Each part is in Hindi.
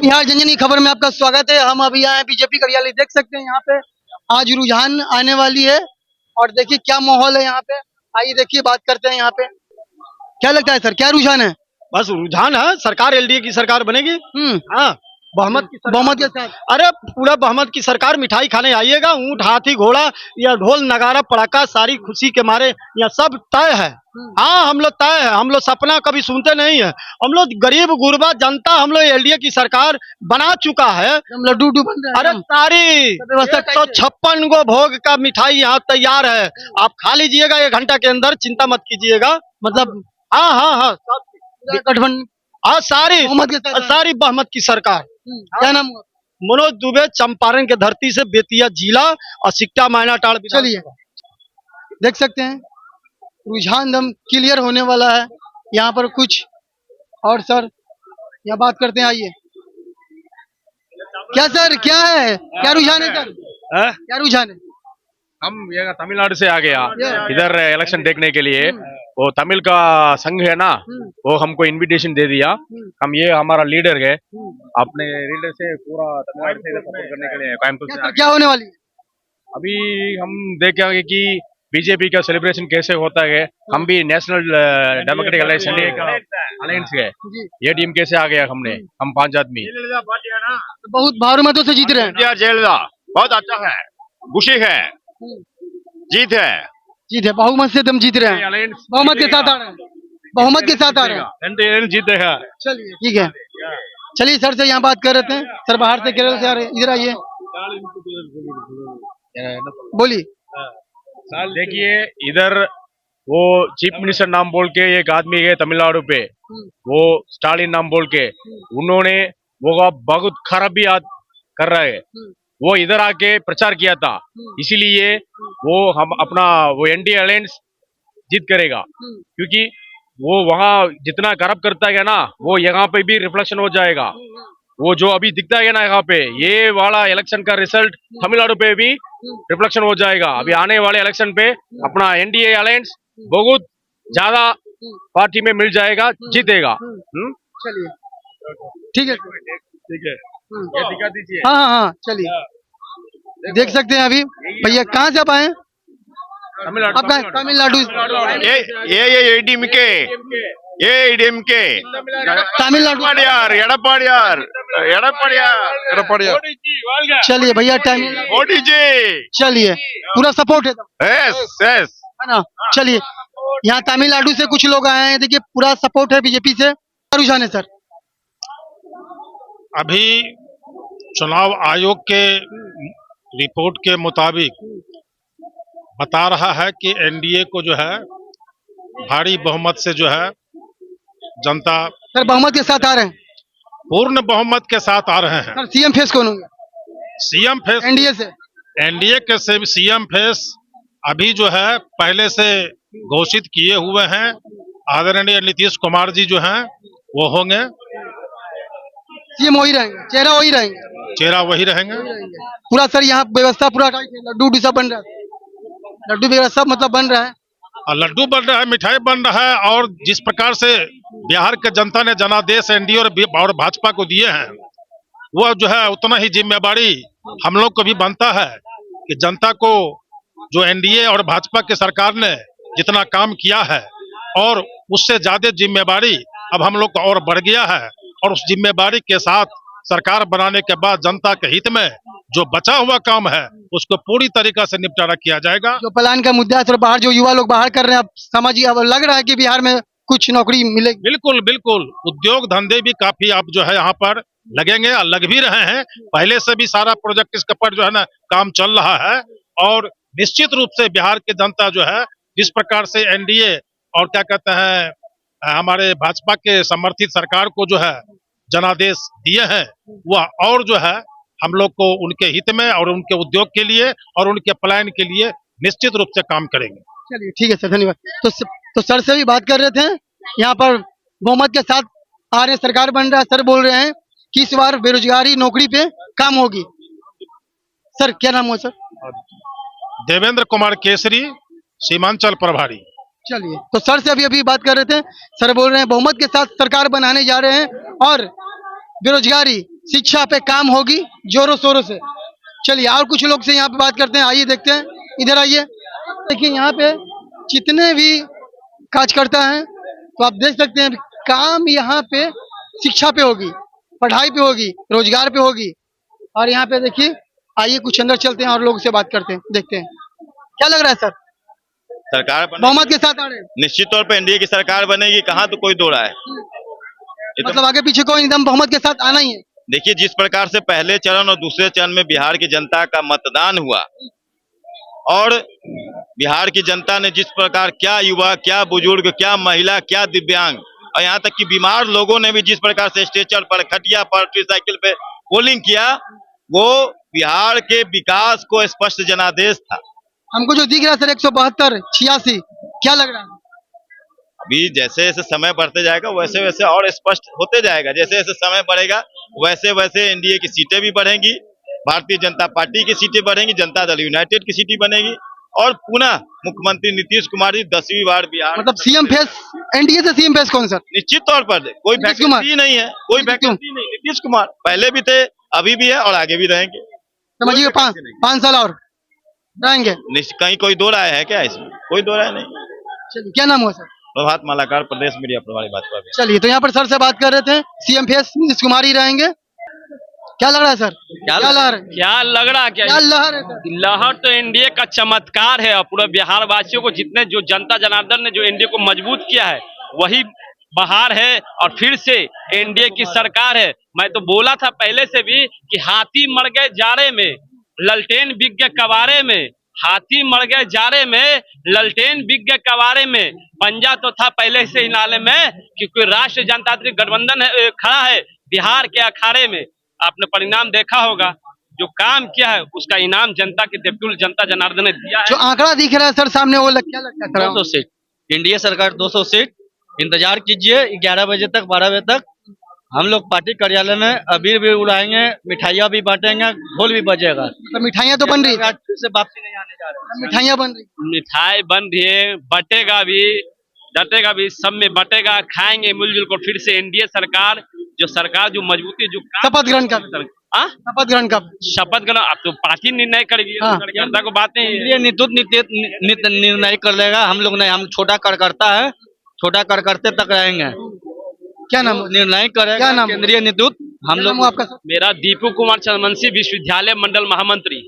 बिहार जनजन की खबर में आपका स्वागत है। हम अभी आए बीजेपी कार्यालय, देख सकते हैं यहाँ पे आज रुझान आने वाली है और देखिए क्या माहौल है यहाँ पे। आइए देखिए, बात करते हैं यहाँ पे। क्या लगता है सर, क्या रुझान है? बस रुझान है, सरकार एलडीए की सरकार बनेगी। हाँ, बहुमत की सरकार। बहुमत के साथ। अरे पूरा बहुमत की सरकार। मिठाई खाने आइएगा, ऊंट हाथी घोड़ा या ढोल नगारा पड़ाका, सारी खुशी के मारे यहाँ सब तय है। हाँ, हम लोग तय है, हम लोग सपना कभी सुनते नहीं है। हम लोग गरीब गुरबा जनता, हम लोग एलडीए की सरकार बना चुका है। लड्डू बन रहा है। अरे सारी व्यवस्था 156 गो भोग का मिठाई यहाँ तैयार है, आप खा लीजिएगा 1 घंटा के अंदर, चिंता मत कीजिएगा। मतलब हाँ हाँ हाँ, गठबंधन हाँ सारी बहुमत के साथ। सारी बहुमत की सरकार। क्या नाम हुआ? मनोज दुबे, चंपारण के धरती से, बेतिया जिला और सिक्टा मायनाटाड़। चलिए, देख सकते हैं रुझान दम क्लियर होने वाला है यहाँ पर कुछ। और सर यहाँ बात करते हैं, आइए। क्या सर, क्या है, क्या रुझान है सर? क्या रुझान है? हम ये तमिलनाडु से आ गया इधर इलेक्शन देखने के लिए। वो तमिल का संघ है ना, वो हमको इनविटेशन दे दिया। हम ये हमारा लीडर है, अपने लीडर से पूरा तमिलनाडु से सपोर्ट करने के लिए कोयम्बटूर से आ क्या होने वाली है? अभी हम देखेंगे कि बीजेपी का सेलिब्रेशन कैसे होता है। हम भी नेशनल डेमोक्रेटिक अलायंस है, ये टीम कैसे आ गया हमने, हम 5 आदमी बहुत बहुमतों से जीत रहे हैं। जयललिता बहुत अच्छा है, खुशी है, जीत है। जीत है, बहुमत से तुम जीत रहे हैं। बहुमत के साथ आ रहे हैं, बहुमत के साथ आ रहे हैं। जीतेगा। चलिए ठीक है। चलिए सर से यहाँ बात कर रहे थे। सर बाहर से केरल से आ रहे हैं, इधर आइए, बोलिए। देखिए इधर वो चीफ मिनिस्टर नाम बोल के एक आदमी है तमिलनाडु पे, वो स्टालिन नाम बोल के, उन्होंने वो बहुत खराबी कर रहा है। वो इधर आके प्रचार किया था, इसीलिए वो हम अपना वो एनडीए अलायंस जीत करेगा, क्योंकि वो वहाँ जितना करप्ट करता है ना, वो यहाँ पे भी रिफ्लेक्शन हो जाएगा। वो जो अभी दिखता है ना यहाँ पे, ये वाला इलेक्शन का रिजल्ट तमिलनाडु पे भी रिफ्लेक्शन हो जाएगा। अभी आने वाले इलेक्शन पे अपना एनडीए अलायंस बहुत ज्यादा पार्टी में मिल जाएगा, जीतेगा। चलिए ठीक है, ठीक है, ये दिखा दीजिए। हाँ हाँ हाँ, चलिए। देख सकते हैं अभी भैया कहाँ से आप आए? तमिलनाडु। एडीएमके तमिलनाडु। चलिए भैया, टाइम। मोदी जी, चलिए, पूरा सपोर्ट है यस यस, है ना? चलिए, यहाँ तमिलनाडु से कुछ लोग आए हैं, देखिए पूरा सपोर्ट है बीजेपी से। क्या रुझान है सर? अभी चुनाव आयोग के रिपोर्ट के मुताबिक बता रहा है कि एनडीए को जो है भारी बहुमत से जो है जनता। सर बहुमत के साथ आ रहे हैं? पूर्ण बहुमत के साथ आ रहे हैं। सर सीएम फेस कौन होंगे? सीएम फेस एनडीए से? एनडीए के से सीएम फेस अभी जो है पहले से घोषित किए हुए हैं। आदरणीय नीतीश कुमार जी जो हैं वो होंगे। सीएम वही रहेंगे, चेहरा वही रहेंगे, चेहरा वही रहेंगे। पूरा सर यहाँ व्यवस्था पूरा लड्डू सब बन रहा है, लड्डू वगैरह सब मतलब बन रहा है। और लड्डू बन रहा है, मिठाई बन रहा है, और जिस प्रकार से बिहार के जनता ने जनादेश एनडीए और भाजपा को दिए हैं, वह जो है उतना ही जिम्मेवारी हम लोग को भी बनता है कि जनता को जो एनडीए और भाजपा की सरकार ने जितना काम किया है, और उससे ज्यादा जिम्मेवारी अब हम लोग को और बढ़ गया है। और उस जिम्मेवारी के साथ सरकार बनाने के बाद जनता के हित में जो बचा हुआ काम है उसको पूरी तरीका से निपटारा किया जाएगा। जो प्लान का मुद्दा है सर, बाहर जो युवा लोग बाहर कर रहे हैं, अब समझिए, अब लग रहा है कि बिहार में कुछ नौकरी मिलेगी। बिल्कुल बिल्कुल, उद्योग धंधे भी काफी अब जो है यहाँ पर लगेंगे, लग भी रहे हैं। पहले से भी सारा प्रोजेक्ट इसके पर जो है ना काम चल रहा है। और निश्चित रूप से बिहार की जनता जो है जिस प्रकार से एनडीए और क्या कहते हैं हमारे भाजपा के समर्थित सरकार को जो है जनादेश दिए हैं, वह और जो है हम लोग को उनके हित में और उनके उद्योग के लिए और उनके प्लान के लिए निश्चित रूप से काम करेंगे। चलिए ठीक है सर, धन्यवाद। तो सर से भी बात कर रहे थे, यहाँ पर बहुमत के साथ आ रहे, सरकार बन रहा है। सर बोल रहे हैं कि इस बार बेरोजगारी नौकरी पे काम होगी। सर क्या नाम हुआ सर? देवेंद्र कुमार केसरी, सीमांचल प्रभारी। चलिए, तो सर से अभी बात कर रहे थे। सर बोल रहे हैं बहुमत के साथ सरकार बनाने जा रहे हैं और बेरोजगारी शिक्षा पे काम होगी जोरों शोरों से। चलिए और कुछ लोग से यहाँ पे बात करते हैं, आइए देखते हैं, इधर आइए। देखिए यहाँ पे जितने भी कार्यकर्ता हैं तो आप देख सकते हैं काम यहाँ पे शिक्षा पे होगी, पढ़ाई पे होगी, रोजगार पे होगी। और यहाँ पे देखिए, आइए कुछ अंदर चलते हैं और लोगों से बात करते हैं, देखते हैं क्या लग रहा है सर, सरकार बने बहुमत के साथ आ रहे हैं? निश्चित तौर पे एनडीए की सरकार बनेगी, कहाँ तो कोई दो राय है। ये तो मतलब आगे पीछे कोई एकदम बहुमत के साथ आना ही है। देखिए, जिस प्रकार से पहले चरण और दूसरे चरण में बिहार की जनता का मतदान हुआ और बिहार की जनता ने जिस प्रकार, क्या युवा, क्या बुजुर्ग, क्या महिला, क्या दिव्यांग और यहाँ तक कि बीमार लोगों ने भी जिस प्रकार से स्ट्रेचर पर, खटिया पर, ट्रिसाइकिल पे पोलिंग किया, वो बिहार के विकास को स्पष्ट जनादेश था। हमको जो दिख रहा है सर 172, 86, क्या लग रहा है? अभी जैसे जैसे समय बढ़ते जाएगा वैसे वैसे और स्पष्ट होते जाएगा। जैसे जैसे समय बढ़ेगा वैसे वैसे एनडीए की सीटें भी बढ़ेंगी, भारतीय जनता पार्टी की सीटें बढ़ेंगी, जनता दल यूनाइटेड की सीटें बनेगी और पुनः मुख्यमंत्री नीतीश कुमार जी 10वीं बार बिहार मतलब सीएम फेस, एनडीए से सीएम फेस कौन सर? निश्चित तौर पर कोई नीतीश कुमार। वैकेंसी नहीं है, कोई नीतीश वैकेंसी नहीं। नीतीश कुमार पहले भी थे, अभी भी है और आगे भी रहेंगे। समझिए कोई vacancy नहीं। 5 साल और रहेंगे। कहीं कोई दो राय है क्या इसमें? कोई दो राय नहीं। चलिए क्या नाम हुआ सर? प्रभात मालाकार, प्रदेश मीडिया प्रभारी भाजपा। चलिए तो यहाँ पर सर से बात कर रहे थे, सीएम फेस नीतीश कुमार ही रहेंगे। क्या लग रहा है सर, क्या लहर, क्या लग रहा क्या क्या लहर है सर? लहर तो एनडीए का चमत्कार है और पूरे बिहार वासियों को, जितने जो जनता जनार्दन ने जो एनडीए को मजबूत किया है वही बहार है और फिर से एनडीए की सरकार है। मैं तो बोला था पहले से भी कि हाथी मर गए जाड़े में, ललटेन बिक गए कबारे में। हाथी मर गए जाड़े में, ललटेन बिक गए कबारे में। पंजा तो था पहले से ही नाले में, क्योंकि राष्ट्रीय जनतांत्रिक गठबंधन खड़ा है बिहार के अखाड़े में। आपने परिणाम देखा होगा, जो काम किया है उसका इनाम जनता के देवतुल्य जनता जनार्दन ने दिया है। जो आंकड़ा दिख रहा है सर सामने, वो क्या लगता है? 200 सीट, एनडीए सरकार 200 सीट। इंतजार कीजिए 11 बजे तक, 12 बजे तक हम लोग पार्टी कार्यालय में अबीर भी उड़ाएंगे, मिठाइयाँ भी बांटेंगे, ढोल भी बजेगा। तो मिठाइयाँ तो बन रही, फिर से वापसी नहीं आने जा रहा है। मिठाइयाँ बन रही, मिठाई बन रही है, बटेगा भी, डटेगा भी, सब में बटेगा, खाएंगे मिलजुल कर। फिर से एनडीए सरकार, जो सरकार जो मजबूती, जो शपथ ग्रहण कब? शपथ ग्रहण कब? शपथ ग्रहण अब तो पार्टी निर्णय करेगी, हाँ। कार्यकर्ता को बात नहीं है। केंद्रीय नेतृत्व निर्णय कर लेगा। हम लोग नहीं, हम छोटा कार्यकर्ता है, छोटा कार्यकर्ते तक रहेंगे। क्या नाम? निर्णय करेगा क्या नाम? केंद्रीय नेतृत्व। हम लोग आपका सर? मेरा दीपू कुमार चंद्रवंशी, विश्वविद्यालय मंडल महामंत्री।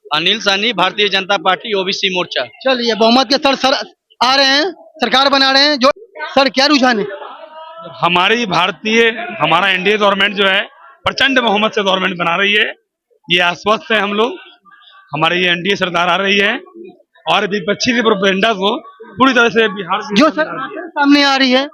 अनिल सानी, भारतीय जनता पार्टी ओबीसी मोर्चा। चलिए बहुमत के सर आ रहे हैं, सरकार बना रहे हैं। जो सर क्या रुझान है? हमारा एनडीए गवर्नमेंट जो है प्रचंड बहुमत से गवर्नमेंट बना रही है। ये आश्वस्त है हम लोग, हमारी ये एनडीए सरकार आ रही है और विपक्षी के प्रोपेगेंडा को पूरी तरह से बिहार जो सर आंकड़े सामने आ रही है,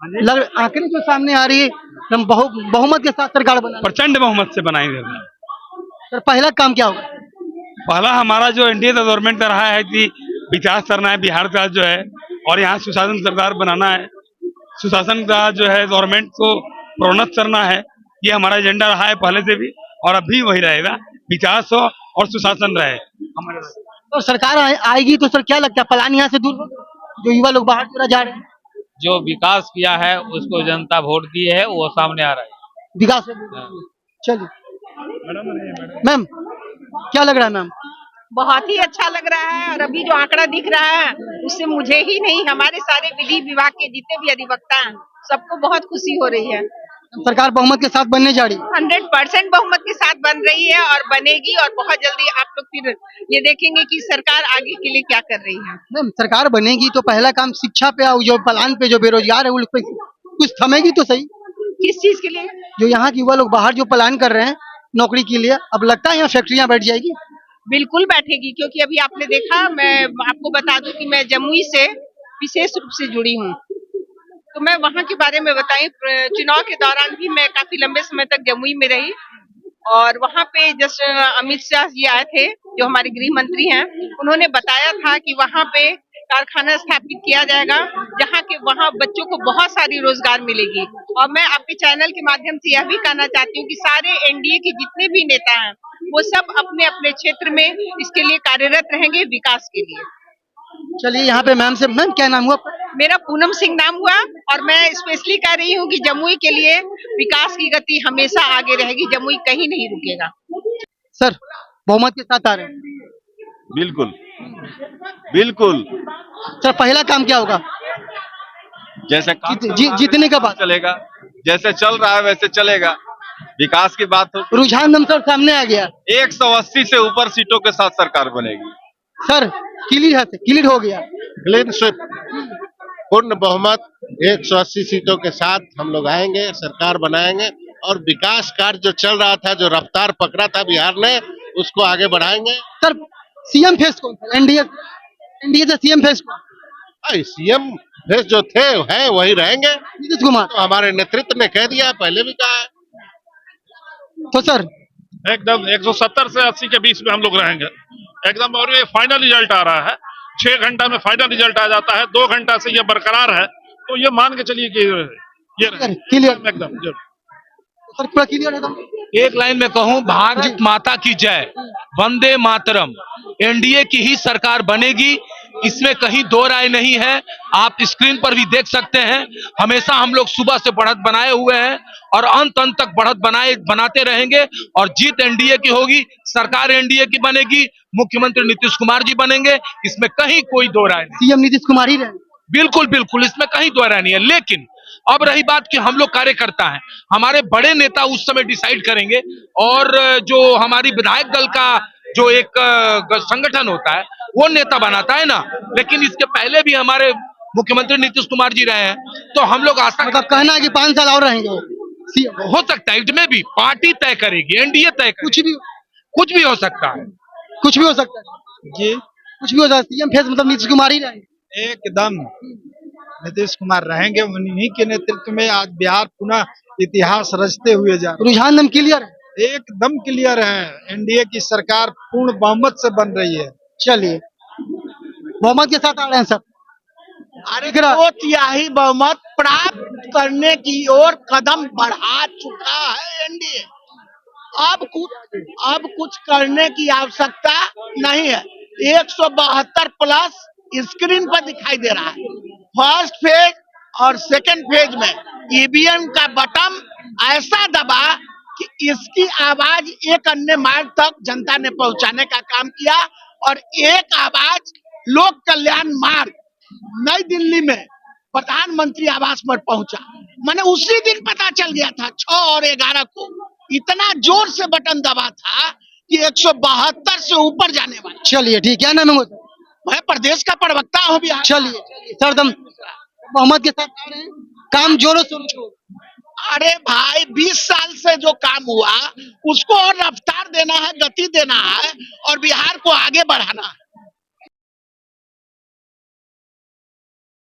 आंकड़े जो सामने आ रही है, हम बहुमत के साथ सरकार बना, प्रचंड बहुमत से बनाई गई है। सर पहला काम क्या होगा? पहला हमारा जो एनडीए गवर्नमेंट का रहा है कि विकास करना है बिहार का जो है, और यहाँ सुशासन सरकार बनाना है। सुशासन का जो है गवर्नमेंट को प्रोन्नत करना है, ये हमारा एजेंडा रहा है पहले से भी और अभी वही रहेगा। विकास हो और सुशासन रहे हमारे। तो सरकार आएगी तो सर क्या लगता है प्लान यहाँ से दूर होगा? जो युवा लोग बाहर चला जा रहे हैं, जो विकास किया है उसको जनता वोट दी है, वो सामने आ रहा है। विकास से। चलिए मैम, क्या लग रहा है मैम? बहुत ही अच्छा लग रहा है। और अभी जो आंकड़ा दिख रहा है उससे मुझे ही नहीं, हमारे सारे विधि विभाग के जितने भी अधिवक्ता हैं सबको बहुत खुशी हो रही है। सरकार बहुमत के साथ बनने जा रही है। 100% बहुमत के साथ बन रही है और बनेगी। और बहुत जल्दी आप लोग फिर ये देखेंगे कि सरकार आगे के लिए क्या कर रही है। मैम सरकार बनेगी तो पहला काम शिक्षा पे, जो प्लान पे जो बेरोजगार है उन पे कुछ थमेगी तो सही। किस चीज के लिए? जो यहाँ के युवा लोग बाहर जो प्लान कर रहे हैं नौकरी के लिए, अब लगता है यहाँ फैक्ट्रियां बैठ जाएगी। बिल्कुल बैठेगी, क्योंकि अभी आपने देखा, मैं आपको बता दूं कि मैं जमुई से विशेष रूप से जुड़ी हूँ, तो मैं वहाँ के बारे में बताई। चुनाव के दौरान भी मैं काफी लंबे समय तक जमुई में रही और वहाँ पे जस्ट अमित शाह जी आए थे, जो हमारे गृह मंत्री हैं। उन्होंने बताया था कि वहाँ पे कारखाना स्थापित किया जाएगा, जहाँ के वहाँ बच्चों को बहुत सारी रोजगार मिलेगी। और मैं आपके चैनल के माध्यम से यह भी कहना चाहती हूँ कि सारे एनडीए के जितने भी नेता हैं वो सब अपने अपने क्षेत्र में इसके लिए कार्यरत रहेंगे, विकास के लिए। चलिए यहाँ पे मैम से, मैम क्या नाम हुआ? मेरा पूनम सिंह नाम हुआ और मैं स्पेशली कह रही हूँ कि जमुई के लिए विकास की गति हमेशा आगे रहेगी, जमुई कहीं नहीं रुकेगा। सर बहुमत के साथ आ रहे हैं। बिल्कुल बिल्कुल। सर पहला काम क्या होगा? जैसे जीतने का बाद चलेगा, जैसे चल रहा है वैसे चलेगा। विकास की बात हो, रुझान दम सर सामने आ गया। 180 से ऊपर सीटों के साथ सरकार बनेगी। सर क्लियर हो गया। क्लीन स्वीप, पूर्ण बहुमत, 180 सीटों के साथ हम लोग आएंगे, सरकार बनाएंगे और विकास कार्य जो चल रहा था, जो रफ्तार पकड़ा था बिहार ने, उसको आगे बढ़ाएंगे। सर सीएम फेस कौन था? एनडीए से सीएम फेस कौन? सीएम फेस जो थे है वही रहेंगे, नीतीश कुमार। तो हमारे नेतृत्व ने कह दिया, पहले भी कहा है। तो सर एकदम 170 से 80 के बीच में हम लोग रहेंगे एकदम। और ये फाइनल रिजल्ट आ रहा है, 6 घंटा में फाइनल रिजल्ट आ जाता है, 2 घंटा से ये बरकरार है, तो ये मान के चलिए कि ये क्लियर एकदम। सर पूरा क्लियर है। एक लाइन में कहूं, भारत माता की जय, वंदे मातरम। एनडीए की ही सरकार बनेगी, इसमें कहीं दो राय नहीं है। आप स्क्रीन पर भी देख सकते हैं, हमेशा हम लोग सुबह से बढ़त बनाए हुए हैं और अंत तक बढ़त बनाते रहेंगे और जीत एनडीए की होगी, सरकार एनडीए की बनेगी, मुख्यमंत्री नीतीश कुमार जी बनेंगे, इसमें कहीं कोई दो राय नहीं। सीएम नीतीश कुमार ही रहे। बिल्कुल बिल्कुल, इसमें कहीं दो राय नहीं है। लेकिन अब रही बात कि हम लोग कार्यकर्ता हैं, हमारे बड़े नेता उस समय डिसाइड करेंगे और जो हमारी विधायक दल का जो एक संगठन होता है वो नेता बनाता है ना। लेकिन इसके पहले भी हमारे मुख्यमंत्री नीतीश कुमार जी रहे हैं, तो हम लोग आशा मतलब कहना है कि 5 साल और रहेंगे हो सकता है। इसमें भी पार्टी तय करेगी, एनडीए तय करेगी। कुछ भी हो सकता है, कुछ भी हो सकता है जी, कुछ भी हो सकता है। सीएम फेस मतलब नीतीश कुमार ही रहेंगे। एकदम नीतीश कुमार रहेंगे, उन्हीं के नेतृत्व में आज बिहार पुनः इतिहास रचते हुए जा रहा है। रुझान दम क्लियर है, एकदम क्लियर है। एनडीए की सरकार पूर्ण बहुमत से बन रही है। चलिए बहुमत के साथ आ रहे हैं सब। अरे 2/3 बहुमत प्राप्त करने की ओर कदम बढ़ा चुका है एनडीए। अब कुछ करने की आवश्यकता नहीं है। 172 प्लस स्क्रीन पर दिखाई दे रहा है। फर्स्ट फेज और सेकंड फेज में ईवीएम का बटन ऐसा दबा कि इसकी आवाज एक अन्य मार्ग तक जनता ने पहुंचाने का काम किया और एक आवाज लोक कल्याण मार्ग नई दिल्ली में प्रधानमंत्री आवास पर पहुंचा। मैंने उसी दिन पता चल गया था 6 और 11 को, इतना जोर से बटन दबा था कि 172 से ऊपर जाने वाला। चलिए ठीक, क्या नाम है? मैं प्रदेश का प्रवक्ता हूँ बिहार। चलिए सरदम मोहम्मद के साथ आ रहे हैं, काम जोरों शोरों। अरे भाई 20 साल से जो काम हुआ उसको और रफ्तार देना है, गति देना है और बिहार को आगे बढ़ाना है।